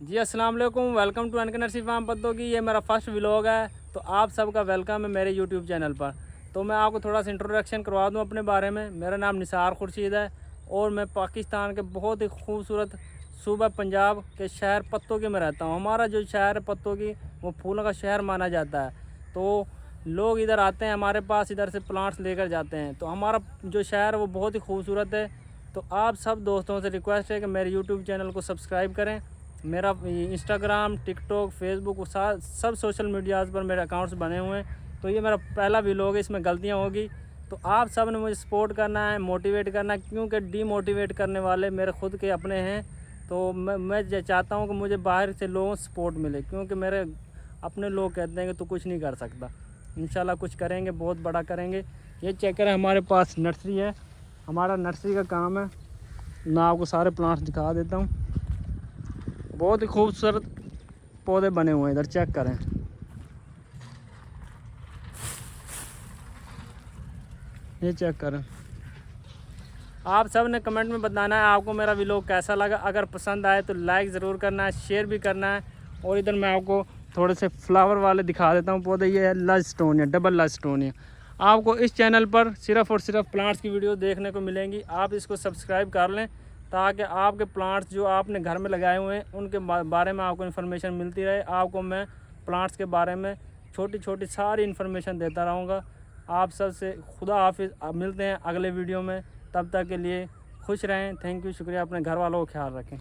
जी अस्सलाम वालेकुम, welcome to NK nursery farm पत्तों की। ये मेरा फर्स्ट व्लॉग है, तो आप सबका वेलकम है मेरे यूट्यूब चैनल पर। तो मैं आपको थोड़ा सा इंट्रोडक्शन करवा दूं अपने बारे में। मेरा नाम निसार खुर्शीद है और मैं पाकिस्तान के बहुत ही खूबसूरत सूबा पंजाब के शहर पत्तों की में रहता हूँ। हमारा जो शहर है पत्तों की, वो फूलों का शहर माना जाता है। तो लोग इधर आते हैं हमारे पास, इधर से प्लांट्स लेकर जाते हैं। तो हमारा जो शहर है वो बहुत ही खूबसूरत है। तो आप सब दोस्तों से रिक्वेस्ट है कि मेरे यूट्यूब चैनल को सब्सक्राइब करें। मेरा इंस्टाग्राम, टिकटॉक, फेसबुक सब सोशल मीडियाज़ पर मेरे अकाउंट्स बने हुए हैं। तो ये मेरा पहला व्लॉग है, इसमें गलतियाँ होगी तो आप सब ने मुझे सपोर्ट करना है, मोटिवेट करना है, क्योंकि डीमोटिवेट करने वाले मेरे खुद के अपने हैं। तो मैं चाहता हूँ कि मुझे बाहर से लोगों से सपोर्ट मिले, क्योंकि मेरे अपने लोग कहते हैं कि तू कुछ नहीं कर सकता। इंशाल्लाह कुछ करेंगे, बहुत बड़ा करेंगे। ये चेक करें, हमारे पास नर्सरी है, हमारा नर्सरी का काम है। मैं आपको सारे प्लांट्स दिखा देता हूँ। बहुत ही खूबसूरत पौधे बने हुए हैं, इधर चेक करें। ये चेक करें। आप सब ने कमेंट में बताना है आपको मेरा व्लॉग कैसा लगा। अगर पसंद आए तो लाइक ज़रूर करना है, शेयर भी करना है। और इधर मैं आपको थोड़े से फ्लावर वाले दिखा देता हूँ पौधे। ये है लज स्टोनिया, डबल लज स्टोनिया। आपको इस चैनल पर सिर्फ़ और सिर्फ प्लांट्स की वीडियो देखने को मिलेंगी। आप इसको सब्सक्राइब कर लें ताकि आपके प्लांट्स जो आपने घर में लगाए हुए हैं उनके बारे में आपको इन्फॉर्मेशन मिलती रहे। आपको मैं प्लांट्स के बारे में छोटी छोटी सारी इन्फॉर्मेशन देता रहूँगा। आप सब से खुदा हाफिज़, मिलते हैं अगले वीडियो में। तब तक के लिए खुश रहें। थैंक यू, शुक्रिया। अपने घर वालों को ख्याल रखें।